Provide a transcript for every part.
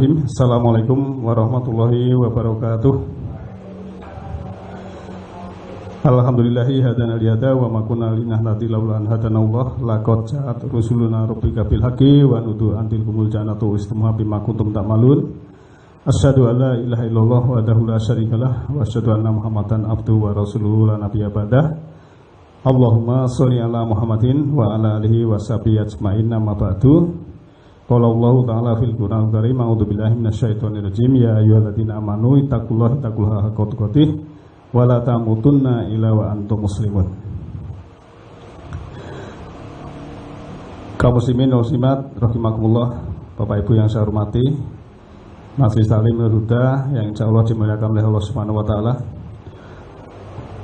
Bismillahirrahmanirrahim. Assalamualaikum warahmatullahi wabarakatuh. Alhamdulillahi hadana liyada wa ma kunna linahtadiya laula an hadana Allah laqad ja'at rusuluna rabbika bil haqqi wa nudu antil kumul jannatu istamha bima kuntum ta'malun. Asyhadu an la ilaha illallah wahdahu la syarikalah wa asyhadu anna Muhammadan abduhu wa rasuluhu la nabiyya ba'dah. Allahumma sholli ala Muhammadin wa ala alihi wa sahbihi ajmain. Amma ba'du. Qala Allah ta'ala fil Qur'anil Karim, a'udzu billahi minasyaitonir rajim, ya ayyuhalladzina amanu ittaqullaha haqqa tuqatih wa la tamutunna illa wa antum muslimun. Kaum muslimin wal muslimat rahimakumullah, Bapak Ibu yang saya hormati, Majelis Taklim Nurul Huda yang insyaallah dimuliakan oleh Allah Subhanahu wa taala.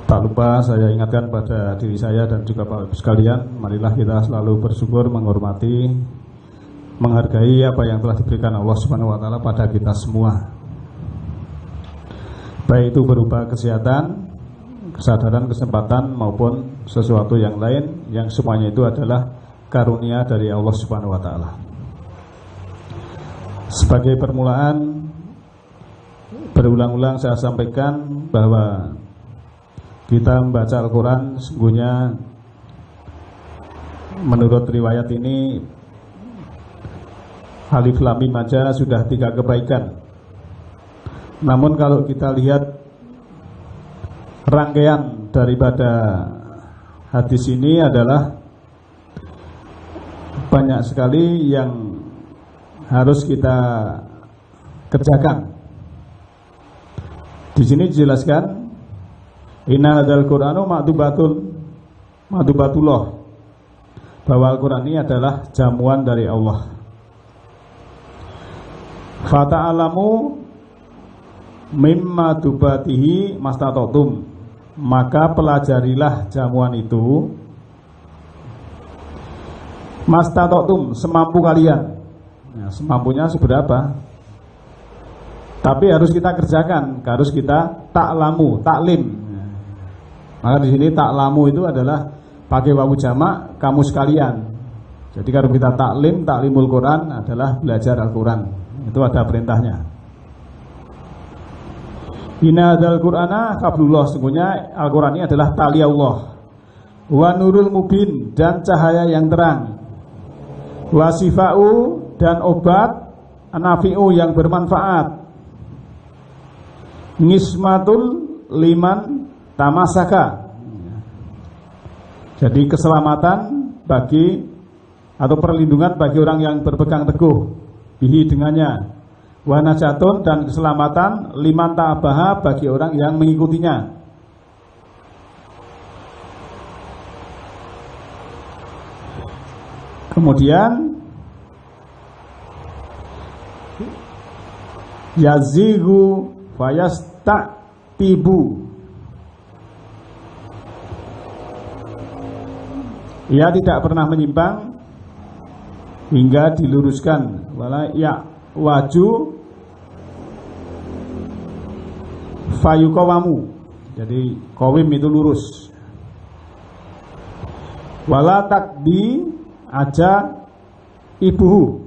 Tak lupa saya ingatkan pada diri saya dan juga Bapak Ibu sekalian, marilah kita selalu bersyukur, menghormati, menghargai apa yang telah diberikan Allah Subhanahu wa taala pada kita semua. Baik itu berupa kesehatan, kesadaran, kesempatan maupun sesuatu yang lain, yang semuanya itu adalah karunia dari Allah Subhanahu wa taala. Sebagai permulaan, berulang-ulang saya sampaikan bahwa kita membaca Al-Quran sesungguhnya menurut riwayat ini Alif Lam Mim aja sudah 3 kebaikan. Namun kalau kita lihat rangkaian daripada hadis ini adalah banyak sekali yang harus kita kerjakan. Di sini dijelaskan inna hadzal Qur'anu ma'dubatullah, bahwa Al-Quran ini adalah jamuan dari Allah. Fata'alamu mimma dubatihi mastatotum, maka pelajarilah jamuan itu mastatotum, semampu kalian. Nah, semampunya seberapa? Tapi harus kita kerjakan, harus kita ta'lamu, taklim. Maka di sini ta'lamu itu adalah pakai wawu jamak, kamu sekalian. Jadi kalau kita taklimul Quran adalah belajar Al-Quran. Itu ada perintahnya. Inna hadzal Qur'ana hablullah, sesungguhnya Al-Quran ini adalah tali Allah. Wa nurul mubin, dan cahaya yang terang. Wa sifa'u, dan obat, nafi'u, yang bermanfaat. Nismatul liman tamasaka, jadi keselamatan bagi atau perlindungan bagi orang yang berpegang teguh bihi dengannya. Wa najatun, dan keselamatan liman ta'abaha, bagi orang yang mengikutinya. Kemudian yazighu fayastatibu, ia tidak pernah menyimpang hingga diluruskan. Wala ya waju fayuqawamu, jadi qawim itu lurus. Wala takdi aja ibuhu,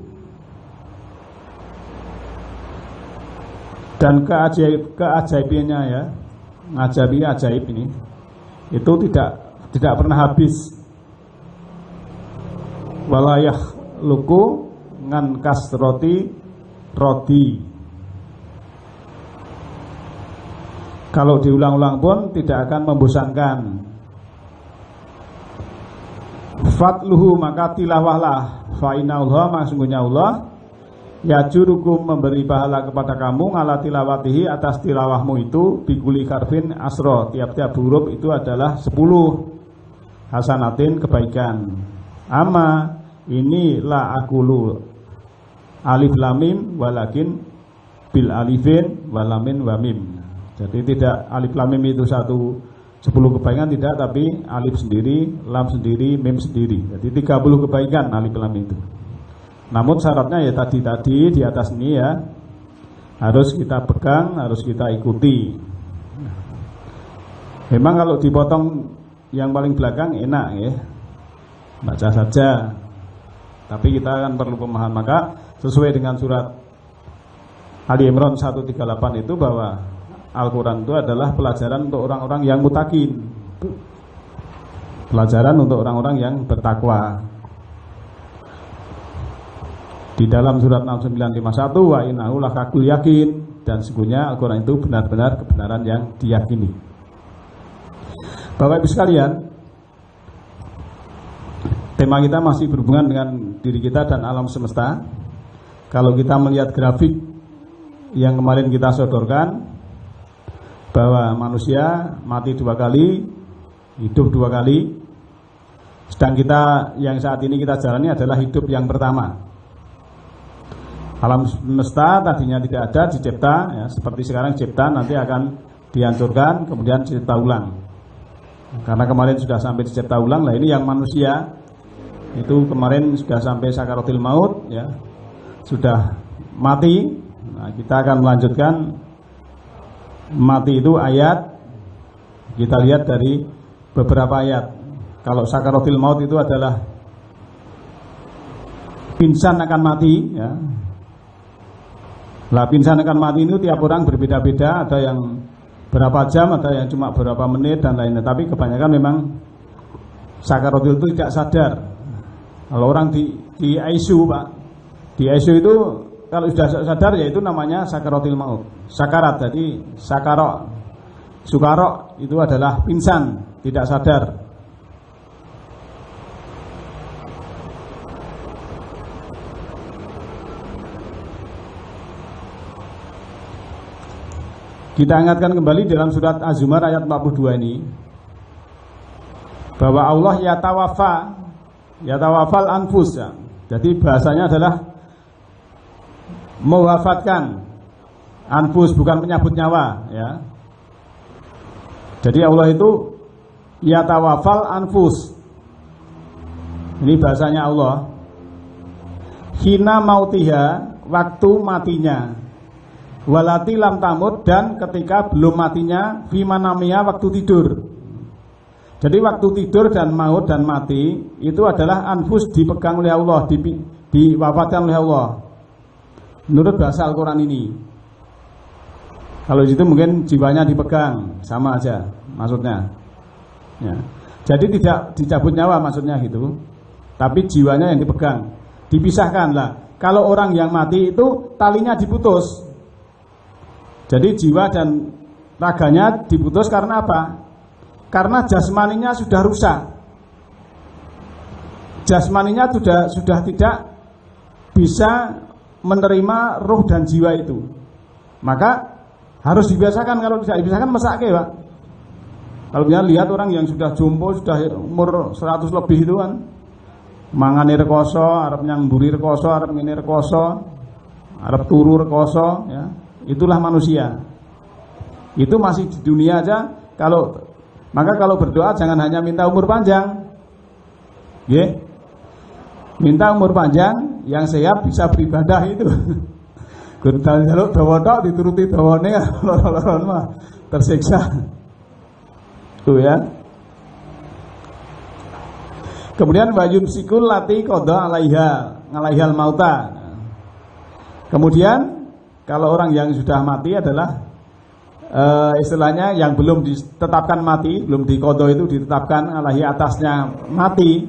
dan keajaibannya ya, ajaib ini itu tidak pernah habis. Walayah luku ngan kasroti rodi, kalau diulang-ulang pun tidak akan membosankan. Fatluhu, maka tilawahlah. Fa'innallaha, sesungguhnya Allah yajurukum, memberi pahala kepada kamu, ala tilawatihi, atas tilawahmu itu, bikuli karfin asro, tiap-tiap huruf itu adalah 10 hasanatin, kebaikan. Ama ini la akulu alif lamim walakin bil alifin walamin wamim. Jadi tidak alif lamim itu 10 kebaikan, tidak, tapi alif sendiri, lam sendiri, mim sendiri. Jadi 30 kebaikan alif lam itu. Namun syaratnya ya tadi di atas ini ya, harus kita pegang, harus kita ikuti. Memang kalau dipotong yang paling belakang enak ya, baca saja. Tapi kita kan perlu pemahaman, maka sesuai dengan surat Ali Imran 138 itu bahwa Al-Quran itu adalah pelajaran untuk orang-orang yang mutakin, pelajaran untuk orang-orang yang bertakwa. Di dalam surat 6951, wa innahu lakaqul yakin, dan sesungguhnya Al-Quran itu benar-benar kebenaran yang diyakini. Bapak Ibu sekalian, tema kita masih berhubungan dengan diri kita dan alam semesta. Kalau kita melihat grafik yang kemarin kita sodorkan, bahwa manusia mati 2 kali, hidup 2 kali. Sedang kita yang saat ini kita jalani adalah hidup yang pertama. Alam semesta tadinya tidak ada, dicipta, ya, seperti sekarang cipta, nanti akan dihancurkan, kemudian dicipta ulang. Karena kemarin sudah sampai dicipta ulang, lah ini yang manusia itu kemarin sudah sampai sakaratil maut, ya, sudah mati. Nah, kita akan melanjutkan mati itu ayat. Kita lihat dari beberapa ayat. Kalau sakaratil maut itu adalah pingsan akan mati, ya. Lah pingsan akan mati itu tiap orang berbeda-beda, ada yang berapa jam, ada yang cuma berapa menit dan lainnya. Tapi kebanyakan memang sakaratil itu tidak sadar. Kalau orang di ICU, Pak, di ICU itu kalau sudah sadar ya itu namanya sakaratil maut. Sakarat, jadi sukaro itu adalah pingsan, tidak sadar. Kita ingatkan kembali dalam surat Az-Zumar ayat 42 ini, bahwa Allah yatawafal anfus, ya. Jadi bahasanya adalah mewafatkan. Anfus bukan penyabut nyawa, ya. Jadi Allah itu yatawafal anfus. Ini bahasanya Allah. Hina mautiha, waktu matinya. Walati lam tamut, dan ketika belum matinya, fimanamia, waktu tidur. Jadi waktu tidur dan maut dan mati itu adalah anfus dipegang oleh Allah, diwafatkan oleh Allah. Menurut bahasa Al-Quran ini. Kalau di situ mungkin jiwanya dipegang, sama aja maksudnya. Ya. Jadi tidak dicabut nyawa maksudnya gitu. Tapi jiwanya yang dipegang, dipisahkan lah. Kalau orang yang mati itu talinya diputus. Jadi jiwa dan raganya diputus karena apa? Karena jasmaninya sudah rusak. Jasmaninya sudah tidak bisa menerima ruh dan jiwa itu. Maka harus dibiasakan. Kalau tidak dibiasakan mesake, Pak. Kalau kita lihat orang yang sudah jompo, sudah umur 100 lebih itu kan, mangane rekoso, arep nyamburi rekoso, arep ngene rekoso, arep turu rekoso, ya. Itulah manusia. Itu masih di dunia aja. Maka kalau berdoa jangan hanya minta umur panjang, ya. Minta umur panjang yang sehat bisa beribadah itu. Gurdal jaluk dawa tok dituruti dawane loro-loron mah tersiksa. Tuh ya. Kemudian wayum sikul lati qada ngalaihal mauta. Kemudian kalau orang yang sudah mati adalah istilahnya yang belum ditetapkan mati, belum dikodo itu ditetapkan alaihi atasnya mati,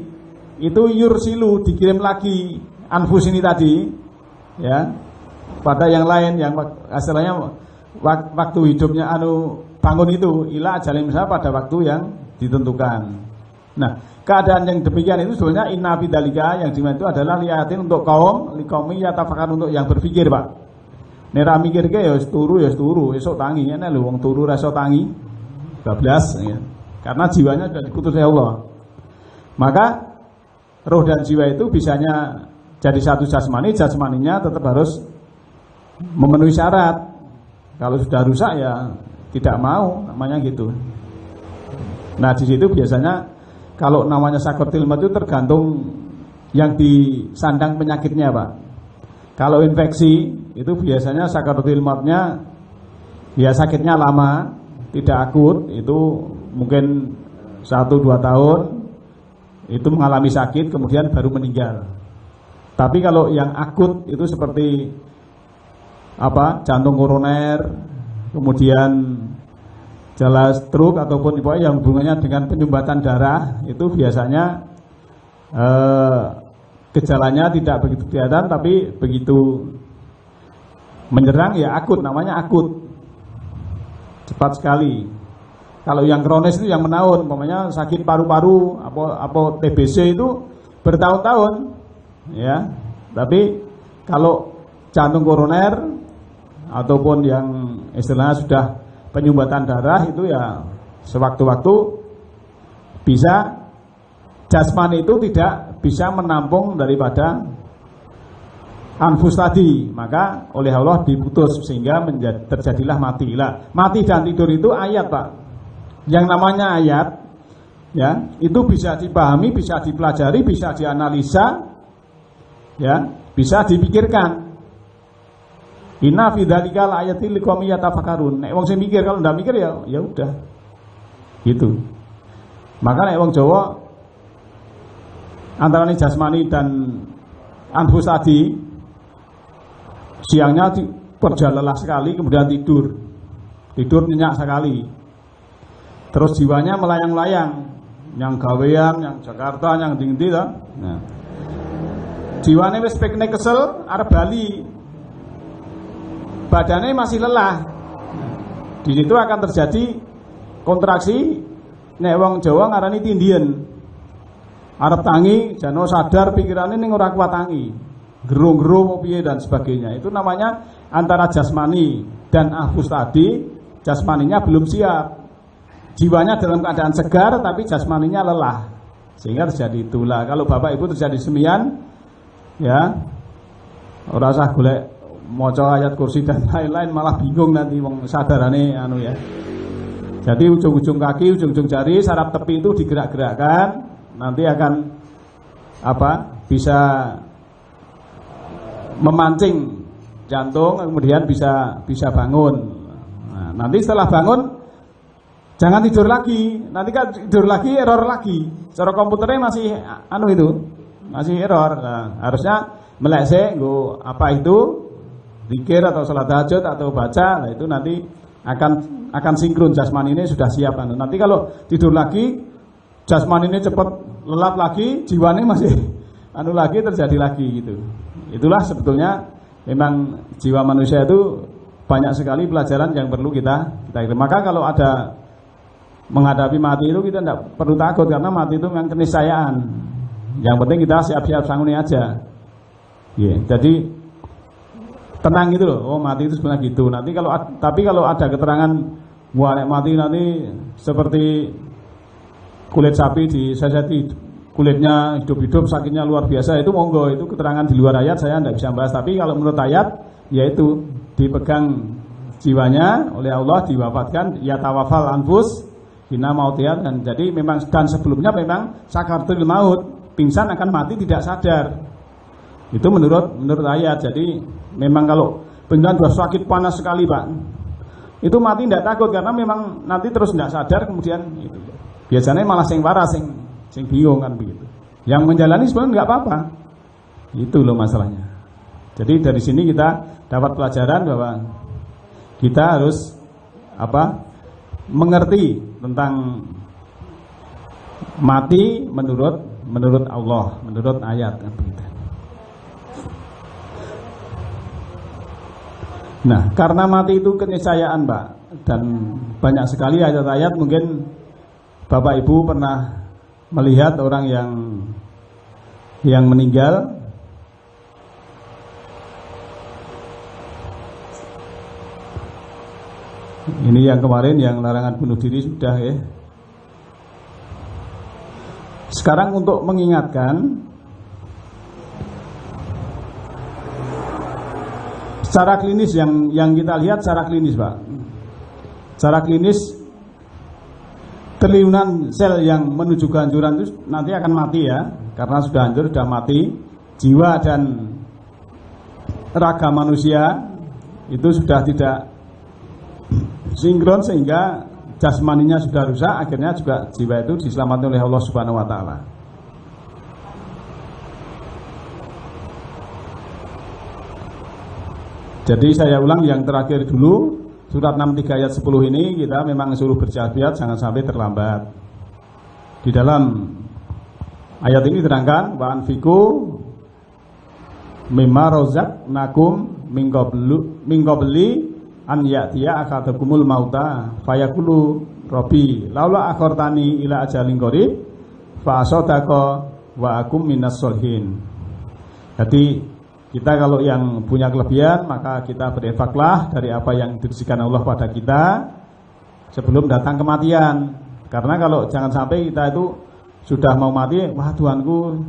itu yursilu, dikirim lagi anfus ini tadi, ya, pada yang lain yang istilahnya waktu hidupnya bangun itu ila ajalin misalnya pada waktu yang ditentukan. Nah, keadaan yang demikian itu sebenarnya inna bidalika yang dimana itu adalah liatin untuk kaum likomi yatafakan, untuk yang berpikir, Pak. Nera mikir ke ya turu, esok tangi, ya lho wong turu ra iso tangi. 12 ya. Karena jiwanya sudah diputus oleh Allah. Maka roh dan jiwa itu bisanya jadi satu jasmani, jasmaninya tetap harus memenuhi syarat. Kalau sudah rusak ya tidak mau, namanya gitu. Nah, di situ biasanya kalau namanya sakaratil maut itu tergantung yang disandang penyakitnya, Pak. Kalau infeksi itu biasanya sakaratil mautnya ya sakitnya lama, tidak akut, itu mungkin 1-2 tahun itu mengalami sakit kemudian baru meninggal. Tapi kalau yang akut itu seperti jantung koroner, kemudian jala stroke ataupun yang hubungannya dengan penyumbatan darah, itu biasanya gejalanya tidak begitu kelihatan, tapi begitu menyerang ya akut, namanya akut, cepat sekali. Kalau yang kronis itu yang menahun, umpamanya sakit paru-paru apa TBC itu bertahun-tahun, ya. Tapi kalau jantung koroner ataupun yang istilahnya sudah penyumbatan darah itu ya sewaktu-waktu bisa, jasmani itu tidak bisa menampung daripada anfus tadi, maka oleh Allah diputus sehingga terjadilah mati. Lah, mati dan tidur itu ayat, Pak. Yang namanya ayat ya, itu bisa dipahami, bisa dipelajari, bisa dianalisa, ya, bisa dipikirkan. Inna fi dzalika laayatil liqaumin yatafakkarun. Nek wong sing mikir, kalau ndak mikir ya udah. Gitu. Maka nek wong Jawa antara jasmani dan anfus tadi, siangnya kerja lelah sekali, kemudian tidur nyenyak sekali, terus jiwanya melayang-layang, yang gawean, yang Jakarta, yang tinggi lah. Nah, jiwanya wis piknik kesel, arep bali, badannya masih lelah. Di situ akan terjadi kontraksi. Nek wong Jawa ngarani tindien, arep tangi, jano sadar pikirannya ning ora kuat tangi, gerung-gerung piye dan sebagainya. Itu namanya antara jasmani dan anfus tadi, jasmaninya belum siap, jiwanya dalam keadaan segar tapi jasmaninya lelah, sehingga terjadi itulah. Kalau Bapak Ibu terjadi semian, ya ora usah golek maca ayat kursi dan lain-lain, malah bingung nanti wong sadarane ya. Jadi ujung-ujung kaki, ujung-ujung jari, saraf tepi itu digerak-gerakkan, nanti akan bisa memancing jantung, kemudian bisa bangun. Nah, nanti setelah bangun jangan tidur lagi. Nanti kan tidur lagi error lagi. Cara komputernya masih masih error. Nah, harusnya melek nggo zikir atau salat tahajud atau baca. Nah, itu nanti akan sinkron, jasmani ini sudah siap. Nanti kalau tidur lagi, jasmani ini cepat lelap lagi, jiwanya masih lagi, terjadi lagi gitu. Itulah sebetulnya memang jiwa manusia itu banyak sekali pelajaran yang perlu kita maka kalau ada menghadapi mati itu kita tidak perlu takut, karena mati itu memang keniscayaan. Yang penting kita siap-siap sanguni aja. Jadi tenang gitu loh. Oh, mati itu sebenarnya gitu. Tapi kalau ada keterangan mati nanti seperti kulit sapi diseseti, kulitnya hidup-hidup, sakitnya luar biasa, itu monggo, itu keterangan di luar ayat, saya tidak bisa bahas. Tapi kalau menurut ayat, yaitu dipegang jiwanya oleh Allah, diwafatkan, ya tawafal anfus hina mautiha. Dan jadi memang, dan sebelumnya memang sakaratul maut, pingsan akan mati tidak sadar. Itu menurut ayat. Jadi memang kalau benar sudah sakit panas sekali, Pak, itu mati tidak takut, karena memang nanti terus tidak sadar, kemudian itu. Biasanya malah sing waras, sing bingung kan begitu. Yang menjalani sebenarnya nggak apa-apa. Itu loh masalahnya. Jadi dari sini kita dapat pelajaran bahwa kita harus mengerti tentang mati menurut Allah, menurut ayat kan begitu. Nah, karena mati itu keniscayaan, Pak, dan banyak sekali ayat-ayat, mungkin Bapak Ibu pernah melihat orang yang meninggal. Ini yang kemarin yang larangan bunuh diri sudah ya. Sekarang untuk mengingatkan, secara klinis yang kita lihat secara klinis, Pak. Secara klinis, triliunan sel yang menuju kehancuran itu nanti akan mati ya, karena sudah hancur, sudah mati. Jiwa dan raga manusia itu sudah tidak sinkron, sehingga jasmaninya sudah rusak, akhirnya juga jiwa itu diselamatkan oleh Allah Subhanahu wa taala. Jadi saya ulang yang terakhir dulu, surat 63 ayat 10 ini kita memang suruh berjihad jangan sampai terlambat. Di dalam ayat ini terangkan wa anfiqu mimma razaqnakum min qabli an ya'tiya akadakumul mauta fayaqulu rabbi laula akhartani ila ajalin qarib fa asadaqa wa akum minas solihin. Jadi kita kalau yang punya kelebihan maka kita berinfaklah dari apa yang diberikan Allah pada kita sebelum datang kematian. Karena kalau jangan sampai kita itu sudah mau mati, wah Tuhanku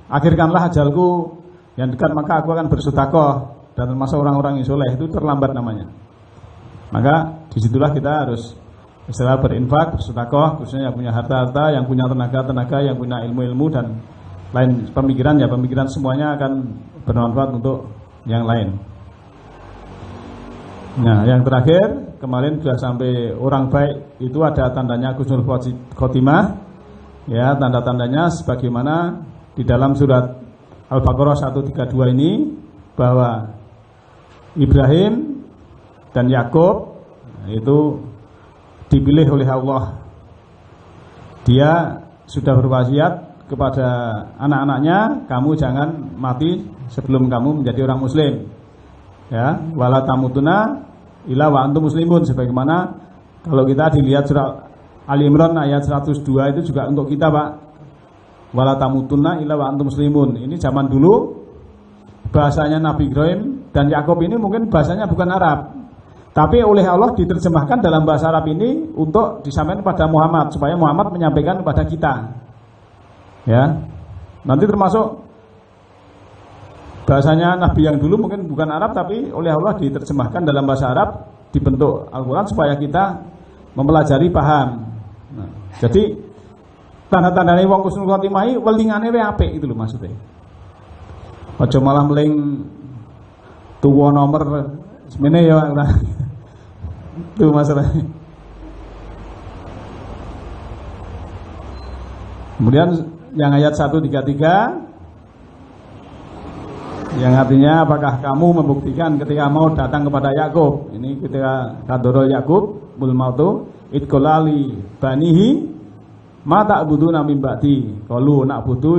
akhirkanlah ajalku yang dekat maka aku akan bersedekah, dan termasuk orang-orang yang soleh itu terlambat namanya. Maka disitulah kita harus istilah berinfak, bersedekah, khususnya yang punya harta-harta, yang punya tenaga-tenaga, yang punya ilmu-ilmu dan lain pemikiran, ya pemikiran semuanya akan bermanfaat untuk yang lain. Nah, yang terakhir kemarin sudah sampai orang baik itu ada tandanya husnul khotimah, ya tanda-tandanya sebagaimana di dalam surat Al-Baqarah 132 ini bahwa Ibrahim dan Yakub itu dipilih oleh Allah. Dia sudah berwasiat kepada anak-anaknya, kamu jangan mati sebelum kamu menjadi orang muslim. Ya, wala tamutuna illa wa antum muslimun, sebagaimana kalau kita dilihat surah Ali Imran ayat 102 itu juga untuk kita, Pak. Wala tamutunna illa wa antum muslimun. Ini zaman dulu bahasanya Nabi Ibrahim dan Yakub ini mungkin bahasanya bukan Arab, tapi oleh Allah diterjemahkan dalam bahasa Arab ini untuk disampaikan kepada Muhammad supaya Muhammad menyampaikan kepada kita. Ya. Nanti termasuk bahasanya Nabi yang dulu mungkin bukan Arab, tapi oleh Allah diterjemahkan dalam bahasa Arab, dibentuk Al-Quran supaya kita mempelajari, paham. Nah, jadi tanda-tandanya wong husnul khotimah welingane wae apik itu lho maksudnya. Aja malah meling tuwa nomor semene ya ora. Itu masalahnya. Kemudian yang ayat 133 yang artinya apakah kamu membuktikan ketika mau datang kepada Yakub, ini ketika kadoro Yakub bul mautu itqolali banihi ma ta'buduna min ba'di qalu na'budu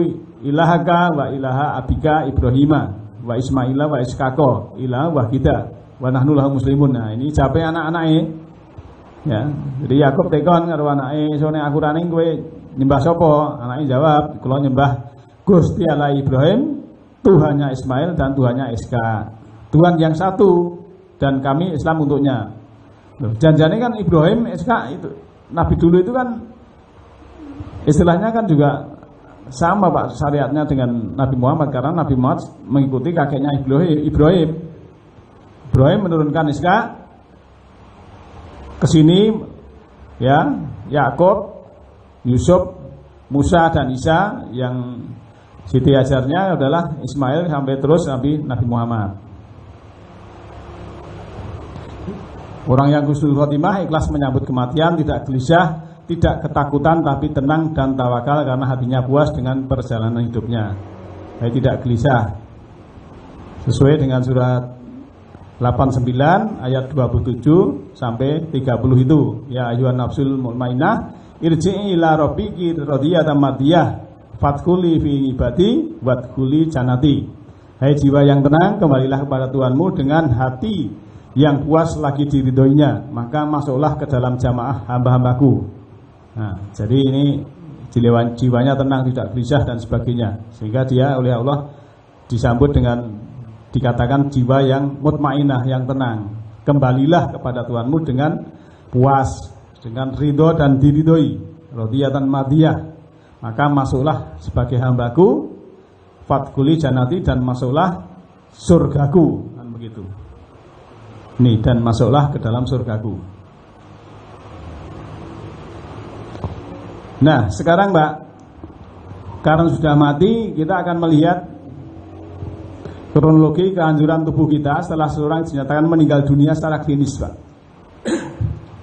ilahaka wa ilaha abika Ibrahima wa Ismaila wa Iskako ilaha wahida wa nahnu lahu muslimun. Nah ini jape anak-anake ya, jadi Yakub tekon karo anake, sone aku raning kowe nyembah sapa? Anake jawab, kula nyembah Gusti Allah Ibrahim, Tuhannya Ismail dan Tuhannya Iska, Tuhan yang satu, dan kami Islam untuknya. Janjane kan Ibrahim, Iska itu Nabi dulu itu kan istilahnya kan juga sama Pak syariatnya dengan Nabi Muhammad, karena Nabi Muhammad mengikuti kakeknya Ibrahim. Ibrahim menurunkan Iska ke sini, ya Yakub, Yusuf, Musa dan Isa, yang Siti ajarnya adalah Ismail sampai terus Nabi Muhammad. Orang yang husnul khotimah ikhlas menyambut kematian, tidak gelisah, tidak ketakutan, tapi tenang dan tawakal karena hatinya puas dengan perjalanan hidupnya. Jadi tidak gelisah. Sesuai dengan surat 89 ayat 27 sampai 30 itu. Ya ayyuhan nafsul mutmainnah irji'i ila rabbiki radiyatan mardiyah fadkhuli fi ibadi wadkhuli jannati. Hai jiwa yang tenang, kembalilah kepada Tuhanmu dengan hati yang puas lagi diridhoinya, maka masuklah ke dalam jamaah hamba-hambaku. Nah, jadi ini jiwanya tenang, tidak gelisah dan sebagainya, sehingga dia oleh Allah disambut dengan dikatakan jiwa yang mutmainah, yang tenang. Kembalilah kepada Tuhanmu dengan puas, dengan ridho dan diridhoi, radiyatan mardiyah. Maka masuklah sebagai hambaku, fadkhuli jannati, dan masuklah surgaku, kan begitu. Nih, dan masuklah ke dalam surgaku. Nah, sekarang Mbak, karena sudah mati, kita akan melihat kronologi kehancuran tubuh kita setelah seorang dinyatakan meninggal dunia secara klinis, Pak.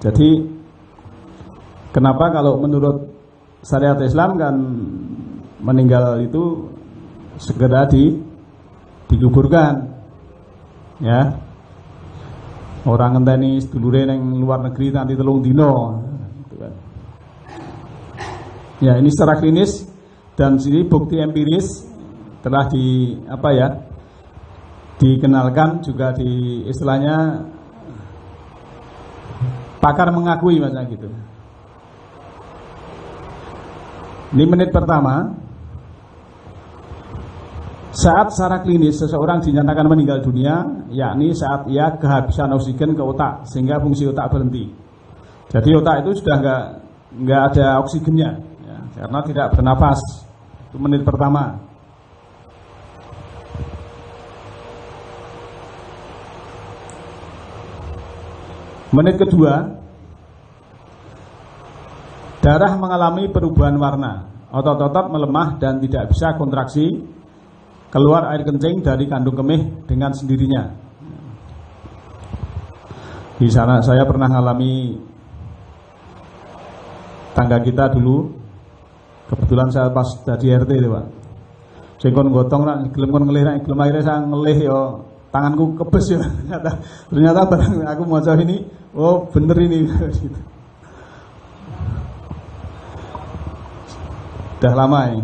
Jadi, kenapa kalau menurut syariat Islam kan meninggal itu segera dikuburkan, ya. Orang ngenteni sedulure ning luar negeri nanti 3 dino. Ya, ini secara klinis dan sini bukti empiris telah dikenalkan juga di istilahnya pakar mengakui macam gitu. Ini menit pertama, saat secara klinis seseorang dinyatakan meninggal dunia, yakni saat ia kehabisan oksigen ke otak sehingga fungsi otak berhenti. Jadi otak itu sudah nggak ada oksigennya, ya, karena tidak bernapas. Itu menit pertama. Menit kedua, darah mengalami perubahan warna, otot-otot melemah dan tidak bisa kontraksi, keluar air kencing dari kandung kemih dengan sendirinya. Di sana saya pernah mengalami tangga kita dulu, kebetulan saya pas jadi RT itu Pak. Saya kon gotong nak gelem kon ngelih nak gelem akhirnya saya ngelih yo tanganku kebes ya. Ternyata barang aku maca ini, oh bener ini. Udah lama ini.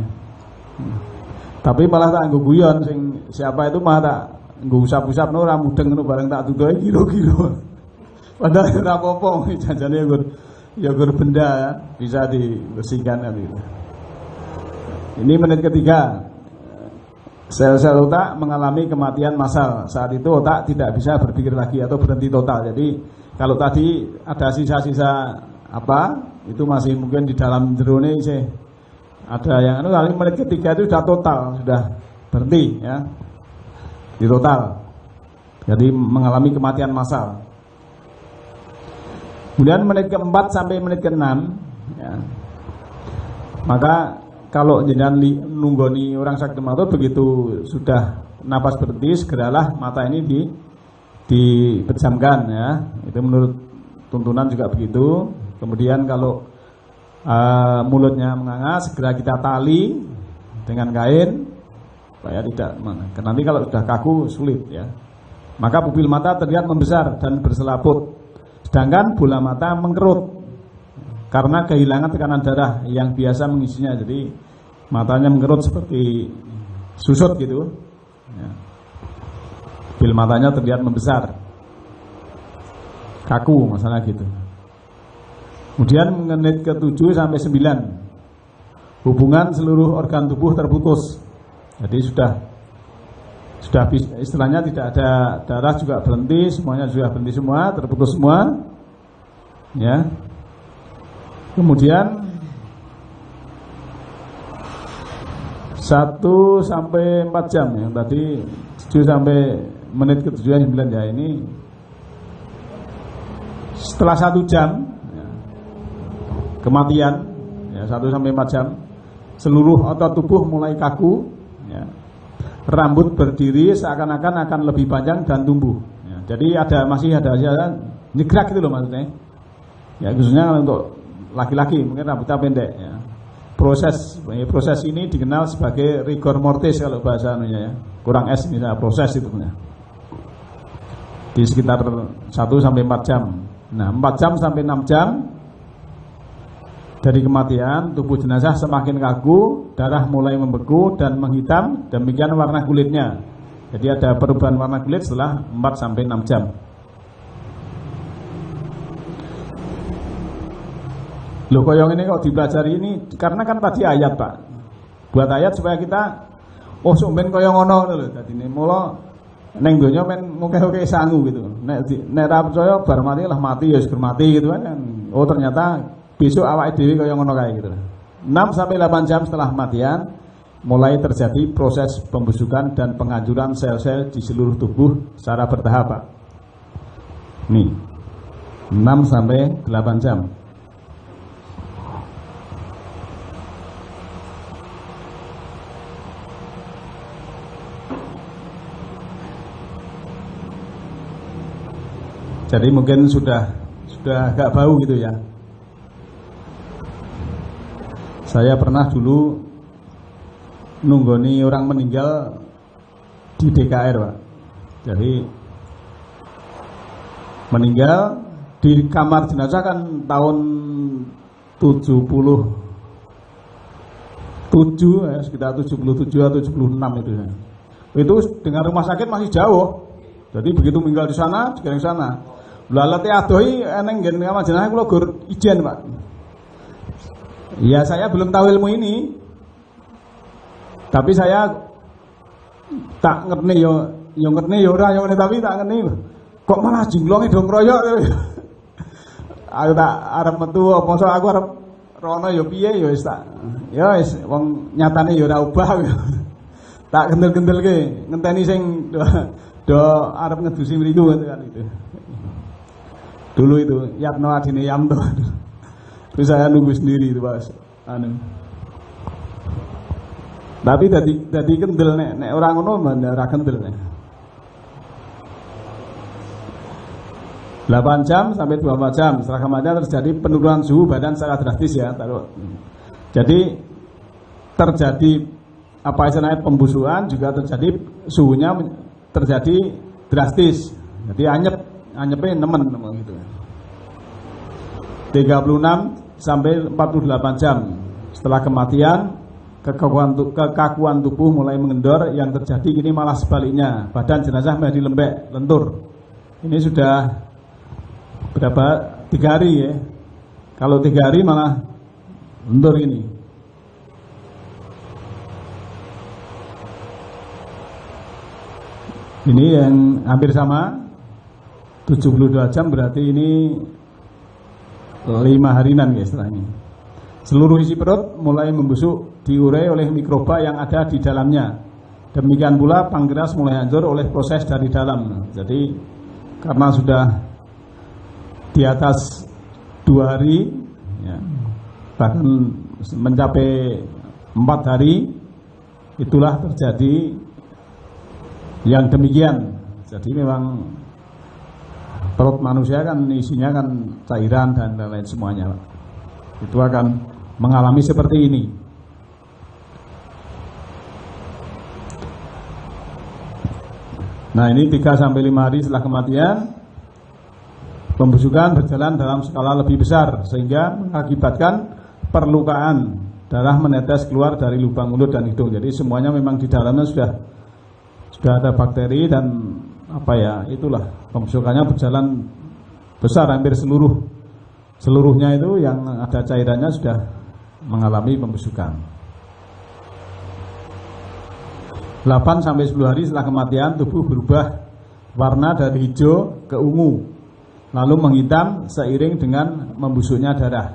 Tapi malah tak nggo guyon sing siapa itu malah tak nggo usap-usap no ora mudeng ngono bareng tak tudoe kilo-kilo. Padahal ora apa-apa janjane ya benda ya, bisa dibersihkan kan gitu. Ini menit ketiga. Sel-sel otak mengalami kematian massal. Saat itu otak tidak bisa berpikir lagi atau berhenti total. Jadi kalau tadi ada sisa-sisa itu masih mungkin di dalam jerone sih. Ada yang kali menit ketiga itu sudah total, sudah berhenti ya. Di total. Jadi mengalami kematian massal. Kemudian menit keempat sampai menit keenam ya. Maka kalau jenengan nunggoni orang sakit maut begitu sudah napas berhenti, segeralah mata ini dipejamkan ya. Itu menurut tuntunan juga begitu. Kemudian kalau mulutnya menganga, segera kita tali dengan kain supaya tidak nanti kalau sudah kaku sulit ya. Maka pupil mata terlihat membesar dan berselaput, sedangkan bola mata mengkerut karena kehilangan tekanan darah yang biasa mengisinya. Jadi matanya mengkerut seperti susut gitu ya. Pupil matanya terlihat membesar, kaku masalah gitu. Kemudian menit ke-7 sampai 9 hubungan seluruh organ tubuh terputus. Jadi sudah istilahnya tidak ada darah juga berhenti, semuanya sudah berhenti semua, terputus semua. Ya. Kemudian 1 sampai 4 jam yang tadi 7 sampai menit ke-7 9 ya, ini setelah 1 jam kematian ya, 1 sampai 4 jam seluruh otot tubuh mulai kaku ya. Rambut berdiri seakan-akan akan lebih panjang dan tumbuh ya. Jadi masih ada nyegrak gitu loh maksudnya ya, khususnya untuk laki-laki mungkin rambutnya pendek ya. Proses ini dikenal sebagai rigor mortis kalau bahasa ya. Kurang S misalnya proses itu ya. Di sekitar 1 sampai 4 jam. Nah 4 jam sampai 6 jam dari kematian, tubuh jenazah semakin kaku, darah mulai membeku dan menghitam, demikian warna kulitnya. Jadi ada perubahan warna kulit setelah 4 sampai 6 jam. Loh koyong ini kok dipelajari ini karena kan tadi ayat Pak. Buat ayat supaya kita sumben koyong ono lho dadi ne mula ning donya men muke-muke sangu gitu. Nek ra percaya bar mati lah mati ya wis mati gitu kan. Oh ternyata besok awake dhewe kaya ngono kae gitu. 6 sampai 8 jam setelah kematian mulai terjadi proses pembusukan dan penghancuran sel-sel di seluruh tubuh secara bertahap, Pak. Nih. 6 sampai 8 jam. Jadi mungkin sudah agak bau gitu ya. Saya pernah dulu nunggoni orang meninggal di DKR Pak. Jadi meninggal di kamar jenazah kan tahun 77 ya, sekitar 77 atau 76 itu ya. Itu dengan rumah sakit masih jauh. Jadi begitu meninggal di sana, dikirim ke sana. Lalat adoi eneng ngen kamar jenazah kula gur ijen, Pak. Ya saya belum tahu ilmu ini. Tapi saya tak ngerti yo ngerti yo ora yo tapi tak ngerti. Kok malah jinglonge dong royok. Aku tak arep metu apa so aku arep rono yo piye yo wis tak. Ya wis wong nyatane yo ora ubah. Tak kendel-kendelke ngenteni sing do arep ngedusi mriku kan itu. Dulu itu Yatno adine Yamto. Terus saya nunggu sendiri itu Pak. Tapi tadi kendel nek orang ngono ora kendel nek. 8 jam sampai 24 jam setelah kematian terjadi penurunan suhu badan secara drastis ya. Jadi terjadi apa istilahnya pembusukan, juga terjadi suhunya terjadi drastis. Jadi anyepnya nemen gitu. 36 sampai 48 jam setelah kematian kekakuan tubuh mulai mengendor. Yang terjadi ini malah sebaliknya, badan jenazah menjadi lembek, lentur. Ini sudah berapa? 3 hari ya. Kalau 3 hari malah lentur ini. Ini yang hampir sama 72 jam, berarti ini 5 harinan ya istilahnya. Seluruh isi perut mulai membusuk, diurai oleh mikroba yang ada di dalamnya. Demikian pula pankreas mulai hancur oleh proses dari dalam. Jadi karena sudah di atas 2 hari ya, bahkan mencapai 4 hari, itulah terjadi yang demikian. Jadi memang perut manusia kan isinya kan cairan dan lain-lain semuanya, itu akan mengalami seperti ini. Nah ini 3-5 hari setelah kematian, pembusukan berjalan dalam skala lebih besar sehingga mengakibatkan perlukaan, darah menetes keluar dari lubang mulut dan hidung. Jadi semuanya memang di dalamnya sudah ada bakteri dan apa ya, itulah pembusukannya berjalan besar, hampir seluruhnya itu yang ada cairannya sudah mengalami pembusukan. 8-10 hari setelah kematian, tubuh berubah warna dari hijau ke ungu, lalu menghitam seiring dengan membusuknya darah.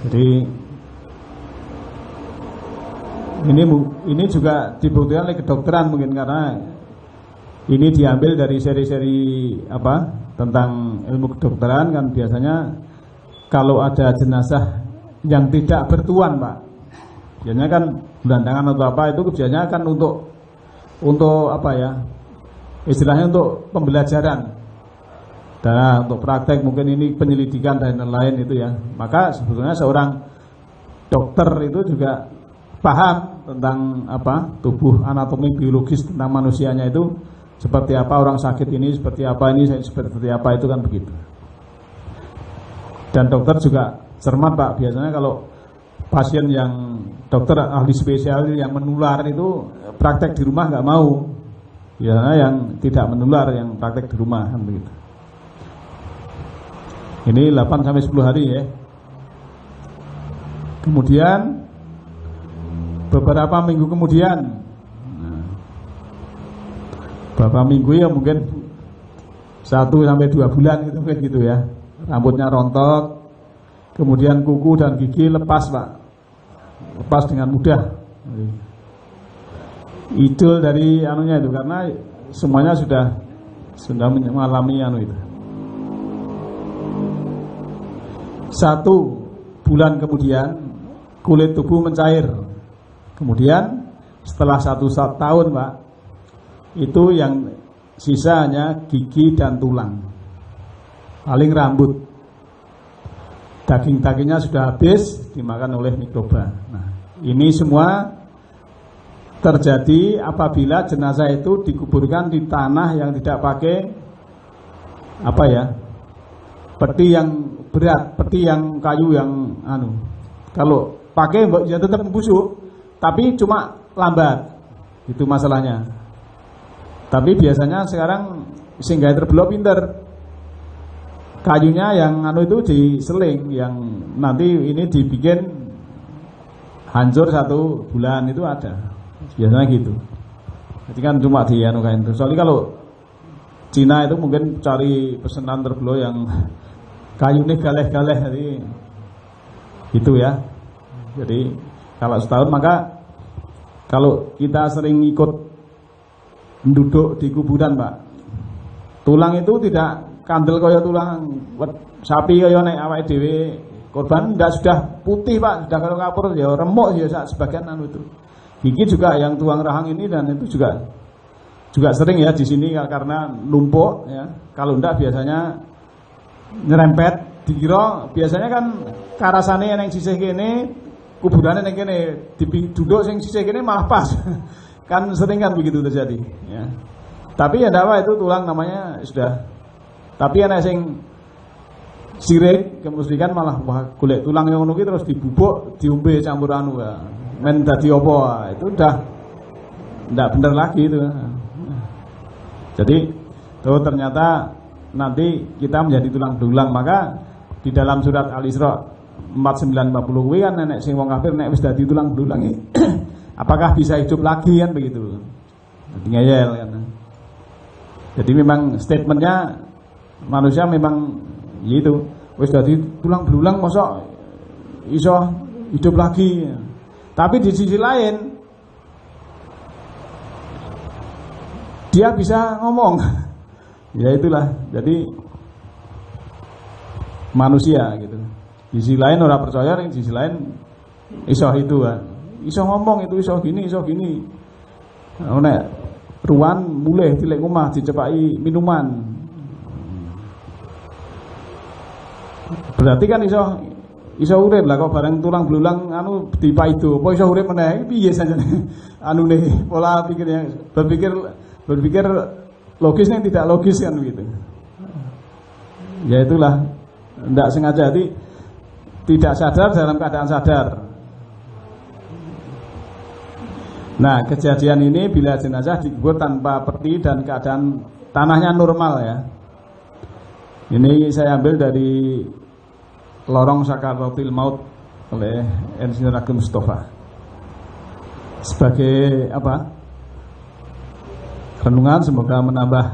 Jadi ini juga dibuktikan oleh kedokteran mungkin, karena ini diambil dari seri-seri apa tentang ilmu kedokteran kan. Biasanya kalau ada jenazah yang tidak bertuan, Pak, biasanya kan gelandangan atau apa, itu biasanya kan untuk apa ya, istilahnya untuk pembelajaran, dan untuk praktek mungkin ini penyelidikan dan lain-lain itu ya. Maka sebetulnya seorang dokter itu juga paham tentang apa, tubuh, anatomi biologis tentang manusianya itu seperti apa, orang sakit ini seperti apa, ini seperti apa, itu kan begitu. Dan dokter juga cermat, Pak. Biasanya kalau pasien yang dokter ahli spesial yang menular itu praktek di rumah nggak mau. Biasanya yang tidak menular yang praktek di rumah kan begitu. Ini 8-10 hari ya. Kemudian beberapa minggu kemudian, beberapa minggu ya mungkin 1-2 bulan gitu ya, rambutnya rontok, kemudian kuku dan gigi lepas, Pak, lepas dengan mudah. Idul dari anunya itu, karena semuanya sudah mengalami anu itu. 1 bulan kemudian kulit tubuh mencair. Kemudian setelah 1 tahun, Pak, itu yang sisa hanya gigi dan tulang, paling rambut. Daging-dagingnya sudah habis dimakan oleh mikroba. Nah, ini semua terjadi apabila jenazah itu dikuburkan di tanah yang tidak pakai apa ya, peti yang berat, peti yang kayu yang kalau pakai ya tetap busuk, tapi cuma lambat, itu masalahnya. Tapi biasanya sekarang sehingga terbelah pinter, kayunya yang itu diseling, yang nanti ini dibikin hancur 1 bulan itu ada, biasanya gitu. Jadi kan cuma kain itu. Soalnya kalau Cina itu mungkin cari pesanan terbelah yang kayunya galeh-galeh, jadi gitu ya. Jadi kalau setahun, maka kalau kita sering ikut duduk di kuburan, Pak, tulang itu tidak kandel kaya tulang sapi kaya nek awake dhewe korban, ndak sudah putih, Pak, sudah kalau kapur ya remuk ya sebagian itu. Gigi juga yang tuang rahang ini, dan itu juga sering ya di sini karena numpuk ya. Kalau ndak biasanya nyerempet, dikira biasanya kan karasane yang sisih kene, kuburannya yang kene, duduk sing sisih kene malah pas. Kan sering kan begitu terjadi ya. Tapi ya ndak apa, itu tulang namanya sudah. Tapi ana sing sirik kemusikan malah golek tulang yang ngono ki terus dibubuk, diombe campur ya. Men dadi apa? Itu udah ndak bener lagi itu. Jadi ternyata nanti kita menjadi tulang belulang. Maka di dalam surat Al-Isra 49:40 kuwi kan nek sing wong kafir nek wis dadi tulang belulang apakah bisa hidup lagi kan begitu. Jadi ngeyel kan. Jadi memang statementnya manusia memang gitu, wis dadi tulang belulang mosok iso hidup lagi. Tapi di sisi lain dia bisa ngomong. Ya itulah, jadi manusia gitu. Di sisi lain orang percaya, di sisi lain iso itu kan. Iso ngomong itu, iso gini. Nek ruan mulai tilek omah dicepaki minuman. Berarti kan iso urip lah, kok bareng tulang belulang dipaido. Apa iso urip meneh? Piye sanjane nih pola pikirnya, berpikir logisnya tidak logis kan begitu. Ya itulah, tidak sengaja, jadi tidak sadar dalam keadaan sadar. Nah, kejadian ini bila jenazah dikubur tanpa peti dan keadaan tanahnya normal ya. Ini saya ambil dari Lorong Sakaratul Maut oleh Insinyur Ageng Mustafa. Sebagai apa? Renungan, semoga menambah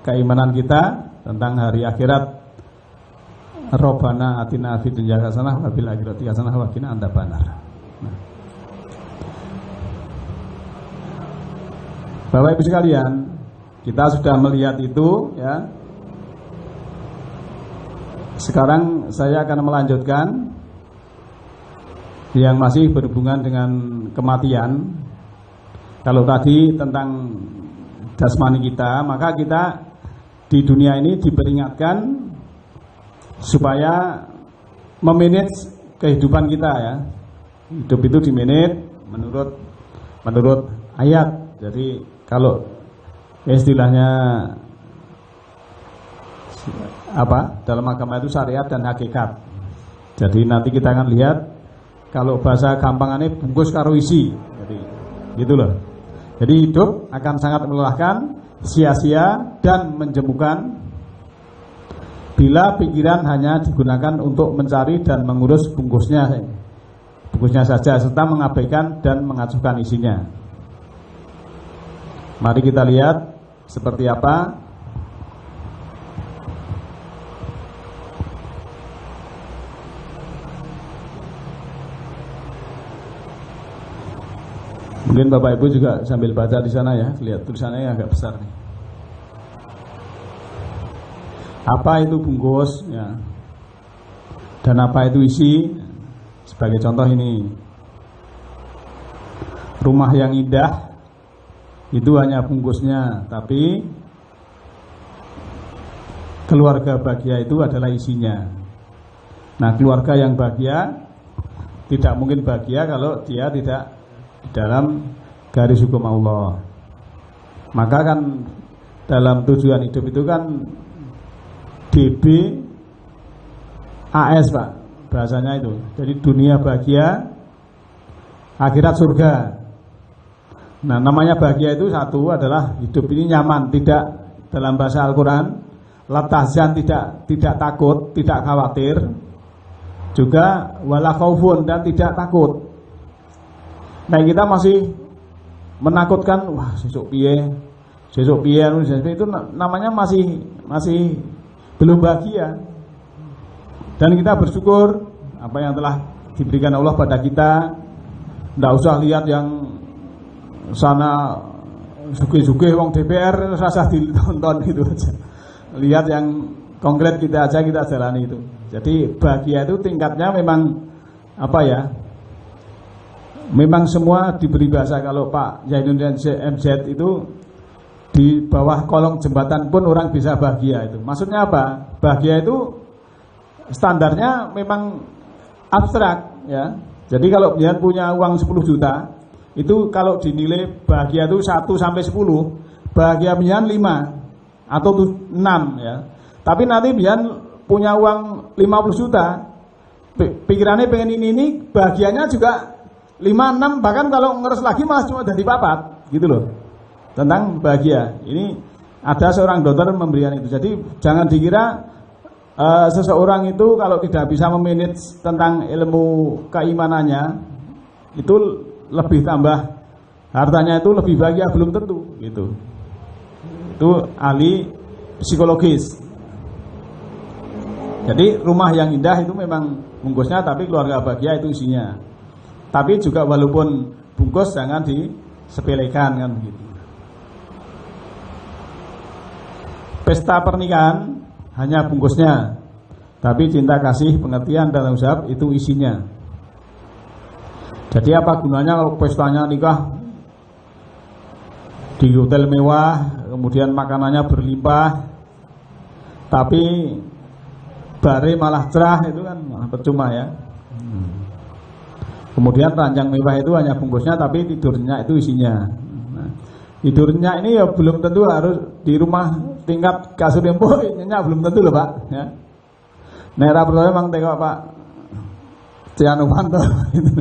keimanan kita tentang hari akhirat. Rabbana atina fid dunya hasanah wa fil akhirati hasanah wa qina adzabannar. Bapak Ibu sekalian, kita sudah melihat itu ya. Sekarang saya akan melanjutkan yang masih berhubungan dengan kematian. Kalau tadi tentang jasmani kita, maka kita di dunia ini diperingatkan supaya memanage kehidupan kita ya. Hidup itu dimanage menurut ayat. Jadi kalau istilahnya apa dalam agama itu syariat dan hakikat. Jadi nanti kita akan lihat, kalau bahasa gampangannya bungkus karo isi. Jadi gitu loh. Jadi hidup akan sangat melelahkan, sia-sia dan menjemukan bila pikiran hanya digunakan untuk mencari dan mengurus bungkusnya saja, serta mengabaikan dan mengacuhkan isinya. Mari kita lihat seperti apa mungkin Bapak Ibu juga sambil baca di sana ya, lihat tulisannya yang agak besar nih. Apa itu bungkus ya, dan apa itu isi. Sebagai contoh ini, rumah yang indah itu hanya bungkusnya, tapi keluarga bahagia itu adalah isinya. Nah, keluarga yang bahagia tidak mungkin bahagia kalau dia tidak dalam garis hukum Allah. Maka kan dalam tujuan hidup itu kan DBAS Pak, bahasanya itu. Jadi dunia bahagia, akhirat surga. Nah, namanya bahagia itu satu adalah hidup ini nyaman, tidak, dalam bahasa Al-Quran, latahzan, tidak takut, tidak khawatir, juga wala khaufun, dan tidak takut. Nah, kita masih menakutkan, wah sesuk piye itu namanya masih belum bahagia. Dan kita bersyukur apa yang telah diberikan Allah pada kita. Tidak usah lihat yang sana sugih-sugih wong DPR rasa ditonton itu aja. Lihat yang konkret kita aja, kita jalani itu. Jadi bahagia itu tingkatnya memang apa ya? Memang semua diberi bahasa. Kalau Pak Zainuddin MZ itu di bawah kolong jembatan pun orang bisa bahagia itu. Maksudnya apa? Bahagia itu standarnya memang abstrak ya. Jadi kalau dia punya uang 10 juta, itu kalau dinilai bahagia itu 1 sampai 10, bahagia pian 5 atau 6 ya. Tapi nanti pian punya uang 50 juta, pikirannya pengen ini bahagianya juga 5, 6, bahkan kalau ngeres lagi malah cuma jadi 4 gitu loh. Tentang bahagia. Ini ada seorang dokter memberikan itu. Jadi jangan dikira seseorang itu kalau tidak bisa memanage tentang ilmu keimanannya itu lebih tambah hartanya itu lebih bahagia, belum tentu gitu. Itu ahli psikologis. Jadi rumah yang indah itu memang bungkusnya, tapi keluarga bahagia itu isinya. Tapi juga walaupun bungkus jangan disepelekan kan begitu. Pesta pernikahan hanya bungkusnya, tapi cinta kasih, pengertian dan tanggung jawab itu isinya. Jadi apa gunanya kalau pestanya nikah di hotel mewah, kemudian makanannya berlimpah, tapi bare malah cerah, itu kan malah percuma ya. Kemudian ranjang mewah itu hanya bungkusnya, tapi tidurnya itu isinya. Nah, tidurnya ini ya belum tentu harus di rumah tingkat kasur yang nyenyak, belum tentu loh Pak ya. Nera pertama memang tengok Pak Ciano Panto gitu.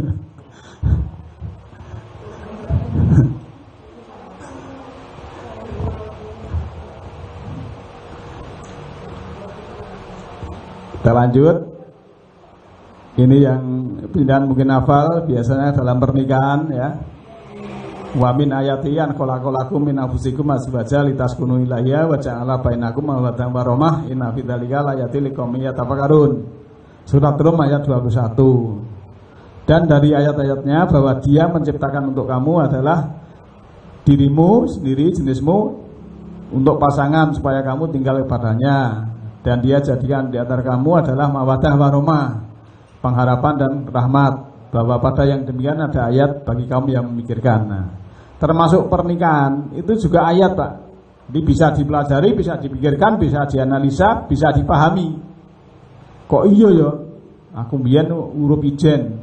Kita lanjut. Ini yang pindahan mungkin hafal, biasanya dalam pernikahan ya. Wa min ayati an khalaqalakum min anfusikum azwajan litaskunu ilaiha wa ja'ala bainakum mawaddah warahmah inna fi dzalika laayatil liqaumin yatafakkarun. Surat Rum ayat 21. Dan dari ayat-ayatnya bahwa Dia menciptakan untuk kamu adalah dirimu sendiri, jenismu untuk pasangan supaya kamu tinggal padanya, dan Dia jadikan di antara kamu adalah mawaddah warahmah, pengharapan dan rahmat. Bahwa pada yang demikian ada ayat bagi kaum yang memikirkan. Nah, termasuk pernikahan itu juga ayat Pak. Ini bisa dipelajari, bisa dipikirkan, bisa dianalisa, bisa dipahami. Kok iya ya? Aku mbiyen urup ijen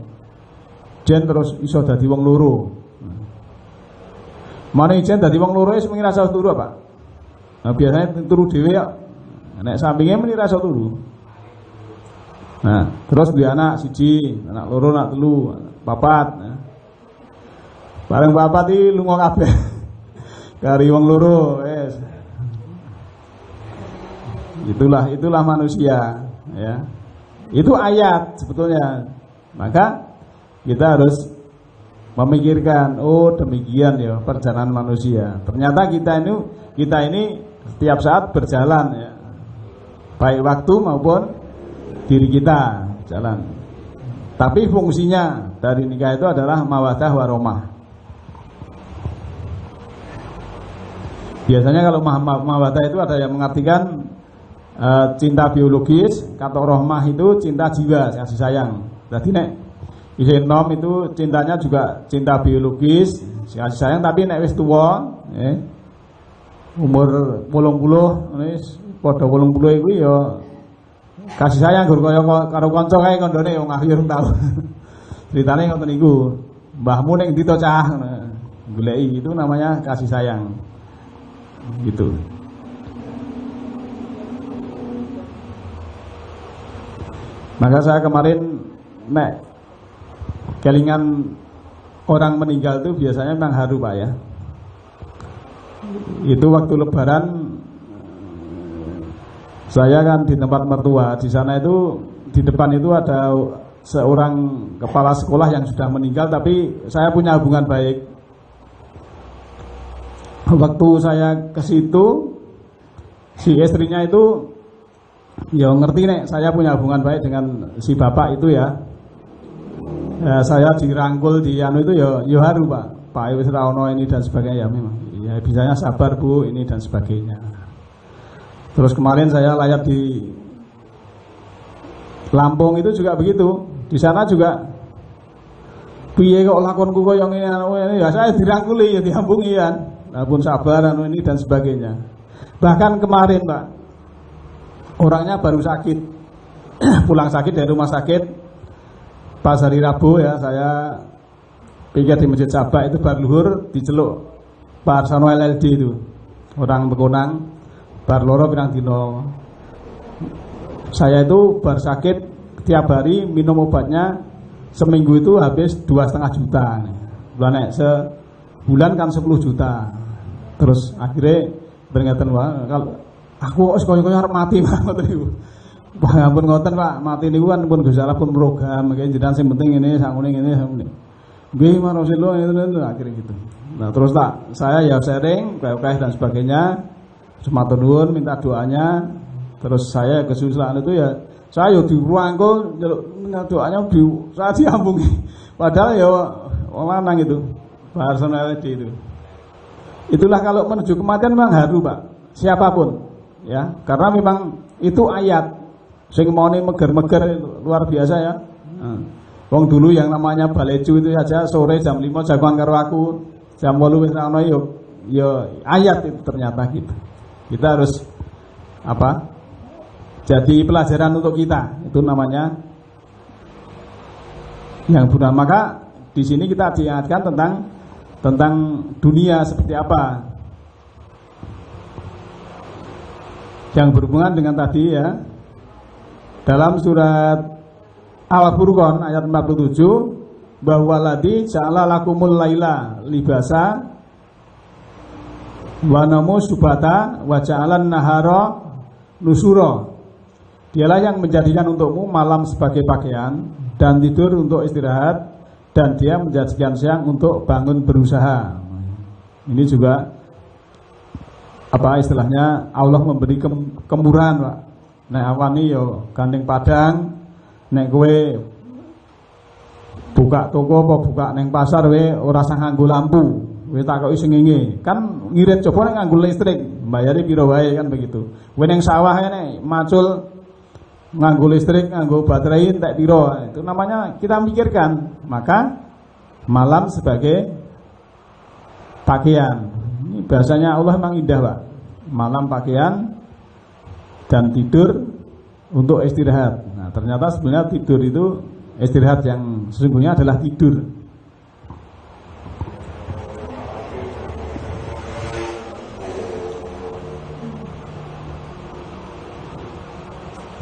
terus iso dadi wong loro. Mana ijen dadi wong loro wis mengira rasa turu Pak. Nah, biasanya turu dhewe ya. Nek sampinge menira rasa turu. Nah, terus dia anak siji, anak loro, anak telu, papat. Nah. Bareng papat iki lunga kabeh. Kari wong loro, wis. Itulah manusia, ya. Itu ayat sebetulnya. Maka kita harus memikirkan, oh demikian ya perjalanan manusia. Ternyata kita ini setiap saat berjalan ya. Baik waktu maupun diri kita jalan. Tapi fungsinya dari nikah itu adalah mawaddah warahmah. Biasanya kalau mawaddah itu ada yang mengartikan cinta biologis, kata rohmah itu cinta jiwa, kasih sayang. Berarti nek isih nom itu cintanya juga cinta biologis, kasih sayang, tapi nek wis tuwa, umur 80 wis padha 80 iku ya kasih sayang gur kaya karo kanca kae kandhane wong akhir tau. Ceritane ngoten niku. Mbahmu ning ndi to cah? Goleki itu namanya kasih sayang. Gitu. Maka saya kemarin nek kelingan orang meninggal itu biasanya memang haru Pak ya. Itu waktu lebaran saya kan di tempat mertua, di sana itu di depan itu ada seorang kepala sekolah yang sudah meninggal, tapi saya punya hubungan baik. Waktu saya ke situ, si istrinya itu ya ngerti nek saya punya hubungan baik dengan si bapak itu ya. Ya saya dirangkul di anu itu ya haru Pak wis ra ono ini dan sebagainya ya memang. Ya bisanya sabar Bu ini dan sebagainya. Terus kemarin saya layat di Lampung itu juga begitu. Di sana juga piye kok lakonku koyo ngene ya saya dirangkuli ya diambungi kan. Nah, pun sabar anu ini dan sebagainya. Bahkan kemarin Pak, orangnya baru sakit, pulang sakit dari rumah sakit pas hari Rabu ya, saya pikir di Masjid Sabak itu bar luhur diceluk Pak Arsono LLD itu, orang Bekonang, bar loro pirang dino. Saya itu bar sakit tiap hari minum obatnya seminggu itu habis 2,5 juta. Bulan sebulan kan 10 juta. Terus akhirnya beringatan wah kalau aku sekolah harus mati banget itu. Wah ampun ngoten Pak, mati niku kan pun Gusti Allah pun program, kaya jenengan sing penting ini sangune ngene sangune. Nggih Mas Rasulullah itu akhirnya gitu. Nah, terus saya ya sharing kayak dan sebagainya. Matur nuwun minta doanya. Terus saya kesusahan itu ya saya dirangkul doanya saya diambungi. Padahal ya lanang itu. Personality itu. Itulah kalau menuju kematian memang haru Pak, siapapun ya, karena memang itu ayat sing maune meger-meger luar biasa ya. Wong dulu yang namanya baleju itu saja sore jam 5 jagoan karo aku, jam 8 wis ana yo ayat itu ternyata gitu. Kita harus apa? Jadi pelajaran untuk kita, itu namanya yang benar. Maka di sini kita diingatkan tentang dunia seperti apa yang berhubungan dengan tadi ya, dalam surat Al-Furqan ayat 47, bahwa ladzi ja'ala lakumul laila libasa wa namu subata wa ja'alan nahara nusura. Dialah yang menjadikan untukmu malam sebagai pakaian dan tidur untuk istirahat, dan dia menjadikan siang untuk bangun berusaha. Ini juga apa istilahnya, Allah memberi kemurahan Pak. Nek awani yo gandeng padang, nek kowe buka toko apa buka neng pasar we ora usah nganggo lampu, we takoki sengenge. Kan ngirit coba nek nganggo listrik, bayari piro wae kan begitu. We neng sawah nek macul nganggo listrik, nganggo baterai entek piro. Itu namanya kita mikirkan. Maka malam sebagai pakaian. Ini bahasanya Allah memang indah Pak. Malam pakaian dan tidur untuk istirahat. Nah, ternyata sebenarnya tidur itu istirahat yang sesungguhnya adalah tidur.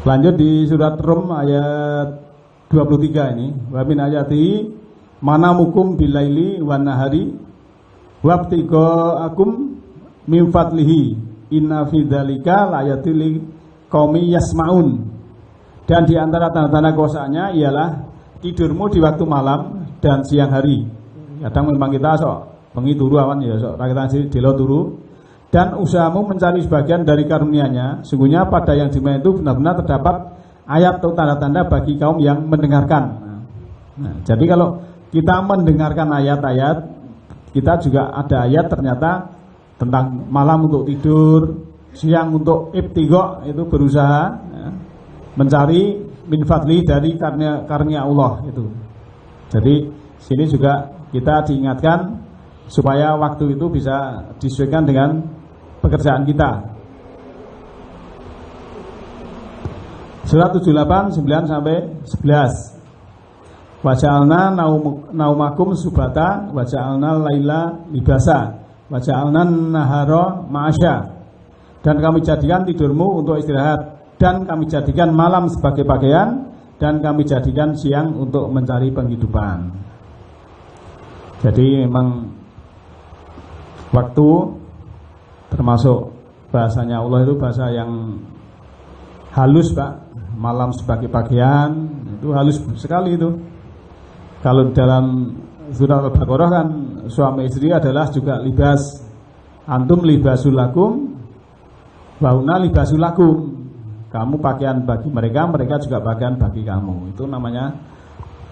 Lanjut di surat Rum ayat 23 ini. Wa min ayati manamukum bilaili wan nahari wabtigaakum min fadlihi inna fi dzalika layatil qaumi yasmaun. Dan di antara tanda-tanda kuasanya ialah tidurmu di waktu malam dan siang hari. Kadang memang kita sok bengi turu awan ya sok kita delo turu. Dan usahamu mencari sebagian dari karunia-Nya. Sungguhnya pada yang dimana itu benar-benar terdapat ayat atau tanda-tanda bagi kaum yang mendengarkan. Nah, jadi kalau kita mendengarkan ayat-ayat, kita juga ada ayat ternyata tentang malam untuk tidur, siang untuk ibtigha, itu berusaha ya, mencari min fadli dari karunia Allah itu. Jadi sini juga kita diingatkan supaya waktu itu bisa disesuaikan dengan pekerjaan kita. Surat 78, 9 sampai 11. Wa ja'alna naumakum subata wa ja'alna laila libasa wa ja'alna nahara ma'asya. Dan kami jadikan tidurmu untuk istirahat, dan kami jadikan malam sebagai pakaian, dan kami jadikan siang untuk mencari penghidupan. Jadi memang waktu termasuk bahasanya Allah itu bahasa yang halus, Pak. Malam sebagai bagian itu halus sekali itu. Kalau dalam surah Al-Baqarah kan suami istri adalah juga libas. Antum libasul lakum wa hunna libasul lakum. Kamu pakaian bagi mereka, mereka juga pakaian bagi kamu. Itu namanya